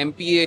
MPA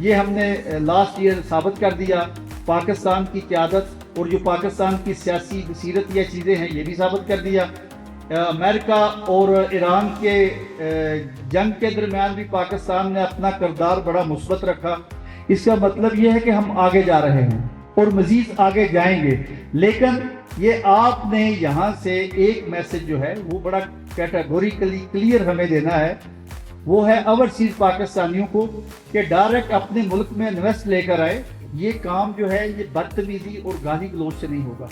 یہ ہم نے لاسٹ ایئر ثابت کر دیا. پاکستان کی قیادت اور جو پاکستان کی سیاسی بصیرت یہ چیزیں ہیں یہ بھی ثابت کر دیا. امریکہ اور ایران کے جنگ کے درمیان بھی پاکستان نے اپنا کردار بڑا مثبت رکھا. اس کا مطلب یہ ہے کہ ہم آگے جا رہے ہیں اور مزید آگے جائیں گے. لیکن یہ آپ نے یہاں سے ایک میسج جو ہے وہ بڑا کیٹیگوریکلی کلیئر ہمیں دینا ہے, وہ ہے اوورسیز پاکستانیوں کو کہ ڈائریکٹ اپنے ملک میں انویسٹ لے کر آئے. یہ کام جو ہے یہ بدتمیزی اور گالی گلوچ سے نہیں ہوگا,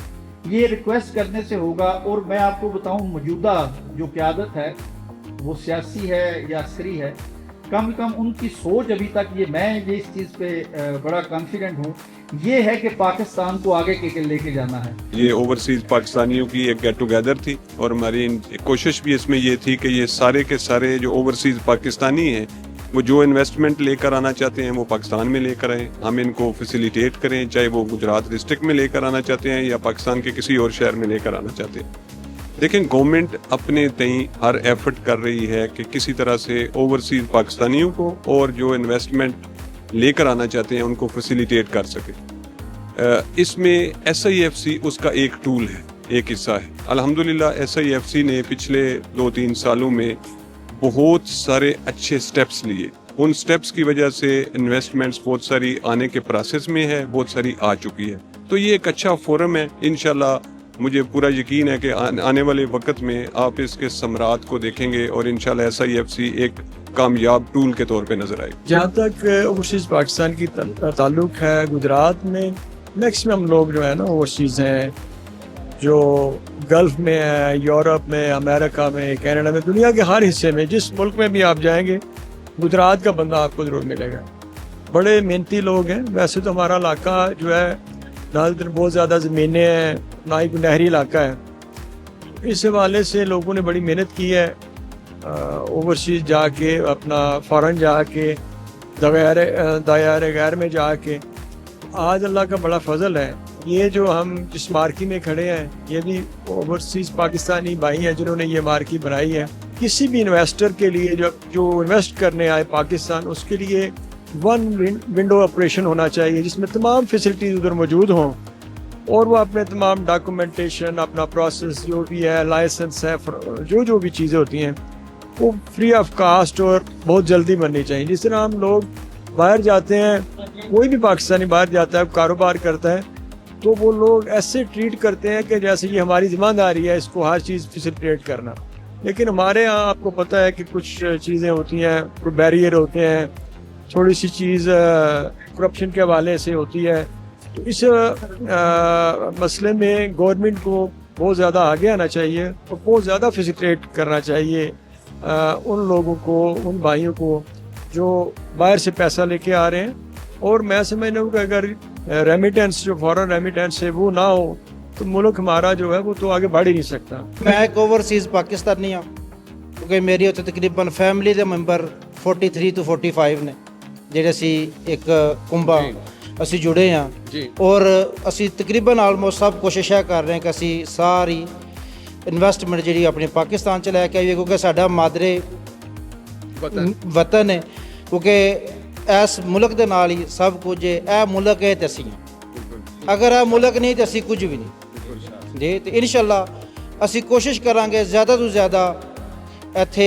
یہ ریکویسٹ کرنے سے ہوگا. اور میں آپ کو بتاؤں موجودہ جو قیادت ہے وہ سیاسی ہے یا عسکری ہے, کم ان کی سوچ ابھی تک میں اس چیز پہ بڑا کانفیڈنٹ ہوں, یہ ہے کہ پاکستان کو آگے لے کے جانا ہے. یہ اوورسیز پاکستانیوں کی ایک گیٹ ٹوگیدر تھی اور ہماری کوشش بھی اس میں یہ تھی کہ یہ سارے کے سارے جو اوورسیز پاکستانی ہیں وہ جو انویسٹمنٹ لے کر آنا چاہتے ہیں وہ پاکستان میں لے کر آئیں, ہم ان کو فیسیلیٹیٹ کریں, چاہے وہ گجرات ڈسٹرکٹ میں لے کر آنا چاہتے ہیں یا پاکستان کے کسی اور شہر میں لے کر آنا چاہتے ہیں. لیکن گورنمنٹ اپنے تئیں ہر ایفرٹ کر رہی ہے کہ کسی طرح سے اوورسیز پاکستانیوں کو اور جو انویسٹمنٹ لے کر آنا چاہتے ہیں ان کو فیسیلیٹیٹ کر سکے. اس میں SIFC اس کا ایک ٹول ہے, ایک حصہ ہے. الحمدللہ SIFC نے پچھلے 2-3 سالوں میں بہت سارے اچھے سٹیپس لیے. ان سٹیپس کی وجہ سے انویسٹمنٹس بہت ساری آنے کے پروسیس میں ہے, بہت ساری آ چکی ہے. تو یہ ایک اچھا فورم ہے. انشاءاللہ مجھے پورا یقین ہے کہ آنے والے وقت میں آپ اس کے ثمرات کو دیکھیں گے اور انشاءاللہ SIFC ایک کامیاب ٹول کے طور پہ نظر آئے. جہاں تک اوورسیز پاکستان کی تعلق ہے, گجرات میں میکسیمم لوگ جو ہے نا اوورسیز ہیں, جو گلف میں ہے, یورپ میں, امریکہ میں, کینیڈا میں, دنیا کے ہر حصے میں جس ملک میں بھی آپ جائیں گے گجرات کا بندہ آپ کو ضرور ملے گا. بڑے محنتی لوگ ہیں. ویسے تو ہمارا علاقہ جو ہے نہ بہت زیادہ زمینیں ہیں, نہ ہی کوئی نہری علاقہ ہے. اس حوالے سے لوگوں نے بڑی محنت کی ہے اوورسیز جا کے, اپنا فارن جا کے, دائرۂ غیر میں جا کے. آج اللہ کا بڑا فضل ہے, یہ جو ہم جس مارکی میں کھڑے ہیں یہ بھی اوورسیز پاکستانی بھائی ہیں جنہوں نے یہ مارکی بنائی ہے. کسی بھی انویسٹر کے لیے جو انویسٹ کرنے آئے پاکستان, اس کے لیے 1 ونڈو آپریشن ہونا چاہیے جس میں تمام فیسلٹیز ادھر موجود ہوں اور وہ اپنے تمام ڈاکومنٹیشن, اپنا پروسیس جو بھی ہے, لائسنس ہے, جو بھی چیزیں ہوتی ہیں وہ فری آف کاسٹ اور بہت جلدی بننی چاہیے. جس طرح ہم لوگ باہر جاتے ہیں, کوئی بھی پاکستانی باہر جاتا ہے, کاروبار کرتا ہے, تو وہ لوگ ایسے ٹریٹ کرتے ہیں کہ جیسے یہ ہماری ذمہ داری ہے اس کو ہر چیز فیسیلیٹیٹ کرنا. لیکن ہمارے ہاں آپ کو پتہ ہے کہ کچھ چیزیں ہوتی ہیں, کوئی بیریئر ہوتے ہیں, تھوڑی سی چیز کرپشن کے حوالے سے ہوتی ہے. تو اس مسئلے میں گورنمنٹ کو بہت زیادہ آگے آنا چاہیے اور بہت زیادہ فیسیلیٹیٹ کرنا چاہیے ان لوگوں کو, ان بھائیوں کو جو باہر سے پیسہ لے کے آ رہے ہیں. اور میں سمجھتا ہوں کہ اگر ریمیٹنس جو فورن ریمیٹنس ہے وہ نہ ہو تو ملک ہمارا جو ہے وہ تو آگے بڑھ ہی نہیں سکتا. میں ایک اوورسیز پاکستانی ہوں کیونکہ میری ਉੱਥੇ ਤਕਰੀਬਨ ਫੈਮਿਲੀ ਦੇ ਮੈਂਬਰ 43 ਤੋਂ 45 ਨੇ ਜਿਹੜੇ ਅਸੀਂ ਇੱਕ ਕੁੰਭਾ ਅਸੀਂ ਜੁੜੇ ਹਾਂ ਔਰ ਅਸੀਂ ਤਕਰੀਬਨ ਆਲਮੋਸਟ ਸਭ ਕੋਸ਼ਿਸ਼ ਇਹ ਕਰ ਰਹੇ ਹਾਂ ਕਿ ਅਸੀਂ ਸਾਰੀ ਇਨਵੈਸਟਮੈਂਟ ਜਿਹੜੀ ਆਪਣੀ ਪਾਕਿਸਤਾਨ 'ਚ ਲੈ ਕੇ ਆਈਏ ਕਿਉਂਕਿ ਸਾਡਾ ਮਾਦਰੇ ਵਤਨ ਹੈ. ਕਿਉਂਕਿ ਇਸ ਮੁਲਕ ਦੇ ਨਾਲ ਹੀ ਸਭ ਕੁਝ ਹੈ. ਇਹ ਮੁਲਕ ਹੈ ਤੇ ਅਸੀਂ ਹਾਂ. ਅਗਰ ਇਹ ਮੁਲਕ ਨਹੀਂ ਤੇ ਅਸੀਂ ਕੁਝ ਵੀ ਨਹੀਂ ਜੀ. ਤੇ ਇਨਸ਼ਾਅੱਲਾ ਅਸੀਂ ਕੋਸ਼ਿਸ਼ ਕਰਾਂਗੇ ਜ਼ਿਆਦਾ ਤੋਂ ਜ਼ਿਆਦਾ ਇੱਥੇ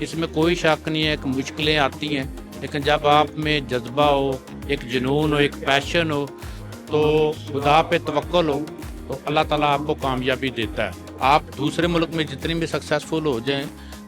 اس میں کوئی شک نہیں ہے کہ مشکلیں آتی ہیں، لیکن جب آپ میں جذبہ ہو، ایک جنون ہو، ایک پیشن ہو، تو خدا پہ توکل ہو، تو اللہ تعالیٰ آپ کو کامیابی دیتا ہے۔ آپ دوسرے ملک میں جتنی بھی سکسیزفل ہو جائیں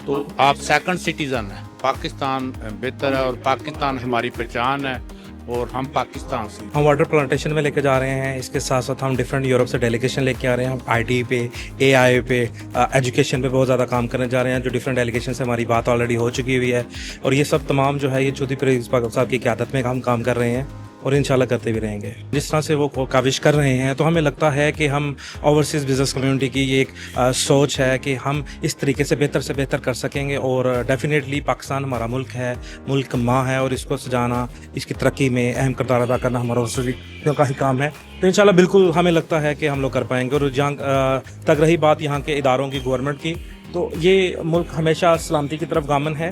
تو آپ سیکنڈ سٹیزن ہیں۔ پاکستان بہتر ہے اور پاکستان ہماری پہچان ہے اور ہم پاکستان سے۔ ہم واٹر پلانٹیشن میں لے کے جا رہے ہیں، اس کے ساتھ ساتھ ہم ڈفرینٹ یورپ سے ڈیلیگیشن لے کے آ رہے ہیں۔ ہم آئی ٹی پہ، اے آئی پہ، ایجوکیشن پہ بہت زیادہ کام کرنے جا رہے ہیں، جو ڈفرینٹ ڈیلیگیشن سے ہماری بات آلریڈی ہو چکی ہوئی ہے، اور یہ سب تمام جو ہے یہ چودھری پرویز پاک صاحب کی قیادت میں ہم کام کر رہے ہیں اور انشاءاللہ کرتے بھی رہیں گے۔ جس طرح سے وہ کاوش کر رہے ہیں تو ہمیں لگتا ہے کہ ہم اوورسیز بزنس کمیونٹی کی یہ ایک سوچ ہے کہ ہم اس طریقے سے بہتر کر سکیں گے، اور ڈیفینیٹلی پاکستان ہمارا ملک ہے، ملک ماں ہے، اور اس کو سجانا، اس کی ترقی میں اہم کردار ادا کرنا ہمارا اوورسیزوں کا ہی کام ہے۔ تو انشاءاللہ بالکل ہمیں لگتا ہے کہ ہم لوگ کر پائیں گے۔ اور جہاں تک رہی بات یہاں کے اداروں کی، گورنمنٹ کی، تو یہ ملک ہمیشہ سلامتی کی طرف گامن ہے،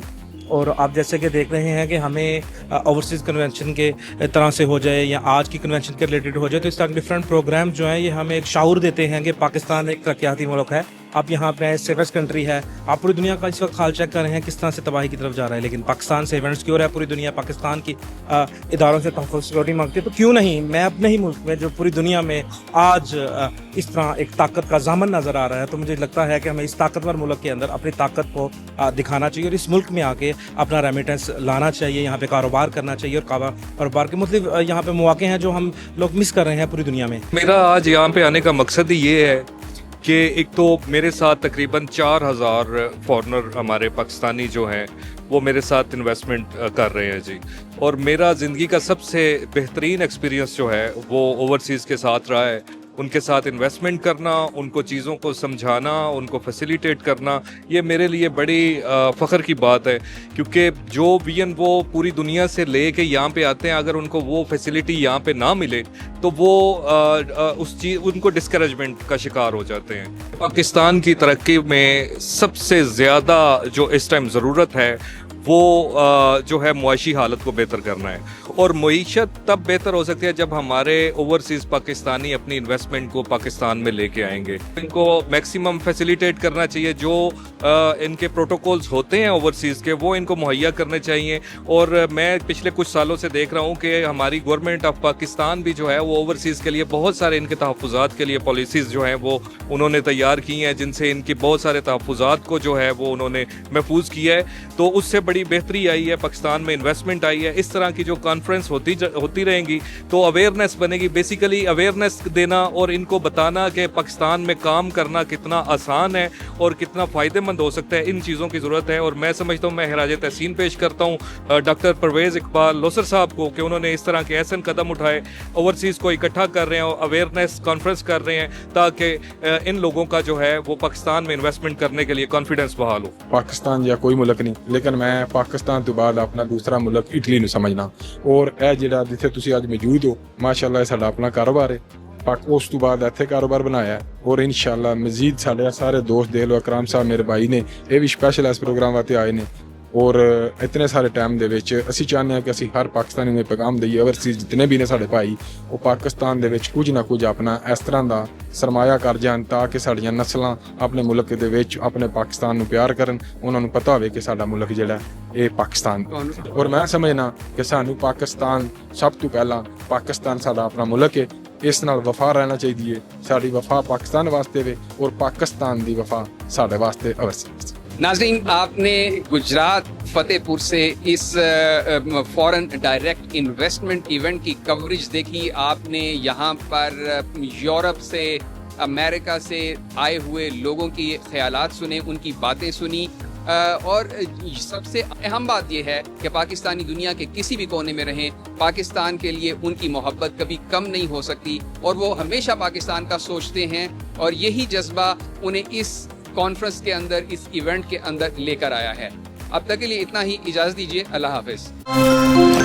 اور آپ جیسے کہ دیکھ رہے ہیں کہ ہمیں اوورسیز کنونشن کے طرح سے ہو جائے یا آج کی کنونشن کے ریلیٹڈ ہو جائے، تو اس طرح ڈفرینٹ پروگرام جو ہیں یہ ہمیں ایک شعور دیتے ہیں کہ پاکستان ایک ترقیاتی ملک ہے۔ آپ یہاں پہ سیفسٹ کنٹری ہے، آپ پوری دنیا کا اس وقت حال چیک کر رہے ہیں کس طرح سے تباہی کی طرف جا رہا ہے، لیکن پاکستان سے ایونٹس کیوں ہے، پوری دنیا پاکستان کی اداروں سے تحفظ سیکورٹی مانگتی ہے، تو کیوں نہیں میں اپنے ہی ملک میں جو پوری دنیا میں آج اس طرح ایک طاقت کا ضامن نظر آ رہا ہے، تو مجھے لگتا ہے کہ ہمیں اس طاقتور ملک کے اندر اپنی طاقت کو دکھانا چاہیے، اور اس ملک میں آ کے اپنا ریمیٹنس لانا چاہیے، یہاں پہ کاروبار کرنا چاہیے، اور کاروبار کے مختلف یہاں پہ مواقع ہیں جو ہم لوگ مس کر رہے ہیں پوری دنیا میں۔ میرا آج یہاں پہ آنے کا مقصد ہی یہ ہے کہ ایک تو میرے ساتھ تقریباً 4000 فارنر ہمارے پاکستانی جو ہیں وہ میرے ساتھ انویسٹمنٹ کر رہے ہیں جی، اور میرا زندگی کا سب سے بہترین ایکسپیرینس جو ہے وہ اوورسیز کے ساتھ رہا ہے۔ ان کے ساتھ انویسٹمنٹ کرنا، ان کو چیزوں کو سمجھانا، ان کو فیسیلیٹیٹ کرنا، یہ میرے لیے بڑی فخر کی بات ہے، کیونکہ جو وین وہ پوری دنیا سے لے کے یہاں پہ آتے ہیں، اگر ان کو وہ فیسیلیٹی یہاں پہ نہ ملے تو وہ ان کو ڈسکریجمنٹ کا شکار ہو جاتے ہیں۔ پاکستان کی ترقی میں سب سے زیادہ جو اس ٹائم ضرورت ہے وہ جو ہے معاشی حالت کو بہتر کرنا ہے، اور معیشت تب بہتر ہو سکتی ہے جب ہمارے اوورسیز پاکستانی اپنی انویسٹمنٹ کو پاکستان میں لے کے آئیں گے۔ ان کو میکسیمم فیسیلیٹیٹ کرنا چاہیے، جو ان کے پروٹوکولز ہوتے ہیں اوورسیز کے وہ ان کو مہیا کرنے چاہیے، اور میں پچھلے کچھ سالوں سے دیکھ رہا ہوں کہ ہماری گورنمنٹ آف پاکستان بھی جو ہے وہ اوورسیز کے لیے بہت سارے ان کے تحفظات کے لیے پالیسیز جو ہیں وہ انہوں نے تیار کی ہیں، جن سے ان کی بہت سارے تحفظات کو جو ہے وہ انہوں نے محفوظ کیا ہے، تو اس سے بڑی بہتری آئی ہے، پاکستان میں انویسٹمنٹ آئی ہے۔ اس طرح کی جو کانفرنس ہوتی رہیں گی تو اویئرنیس بنے گی، بیسیکلی اویئرنیس دینا اور ان کو بتانا کہ پاکستان میں کام کرنا کتنا آسان ہے اور کتنا فائدہ مند ہو سکتا ہے، ان چیزوں کی ضرورت ہے۔ اور میں سمجھتا ہوں، میں خراج تحسین پیش کرتا ہوں ڈاکٹر پرویز اقبال لوثر صاحب کو کہ انہوں نے اس طرح کے احسن قدم اٹھائے، اوورسیز کو اکٹھا کر رہے ہیں اور اویئرنیس کانفرنس کر رہے ہیں، تاکہ ان لوگوں کا جو ہے وہ پاکستان میں انویسٹمنٹ کرنے کے لیے کانفیڈنس بحال ہو۔ پاکستان یا کوئی ملک نہیں، لیکن میں پاکستان تو بعد اپنا دوسرا ملک اٹلی نوں سمجھنا، اور اے جڑا جتھے تسی اج موجود ہو ماشاءاللہ ساڈا اپنا کاروبار ہے، اس تو بعد ایتھے کاروبار بنایا ہے، اور انشاءاللہ مزید ساڈے سارے دوست دیکھ لو، اکرام صاحب میرے بھائی نے یہ بھی اسپیشل اس پروگرام واسطے آئے نے، اور اتنے سارے ٹائم دے وچ اسی چاہتے ہیں کہ اسی ہر پاکستانی میں پیغام دئیے، اوورسیز جتنے بھی نے ساڈے بھائی وہ پاکستان دے وچ کچھ نہ کچھ اپنا اس طرح دا سرمایہ کر جان، تاکہ ساڈیاں نسلاں اپنے ملک دے وچ اپنے پاکستان نوں پیار کرن، انہاں نوں پتہ ہوے کہ ساڈا ملک جڑا اے پاکستان، اور میں سمجھنا کہ سانوں پاکستان سب تو پہلا پاکستان ساڈا اپنا ملک ہے، اس نال وفا رہنا چاہیے، ساڈی وفا پاکستان واسطے وے اور پاکستان دی وفا ساڈے واسطے اوورسیز۔ ناظرین، آپ نے گجرات فتح پور سے اس فورن ڈائریکٹ انویسٹمنٹ ایونٹ کی کوریج دیکھی، آپ نے یہاں پر یورپ سے، امریکہ سے آئے ہوئے لوگوں کی خیالات سنے، ان کی باتیں سنی، اور سب سے اہم بات یہ ہے کہ پاکستانی دنیا کے کسی بھی کونے میں رہیں، پاکستان کے لیے ان کی محبت کبھی کم نہیں ہو سکتی، اور وہ ہمیشہ پاکستان کا سوچتے ہیں، اور یہی جذبہ انہیں اس کانفرنس کے اندر، اس ایونٹ کے اندر لے کر آیا ہے۔ اب تک کے لیے اتنا ہی، اجازت دیجیے، اللہ حافظ۔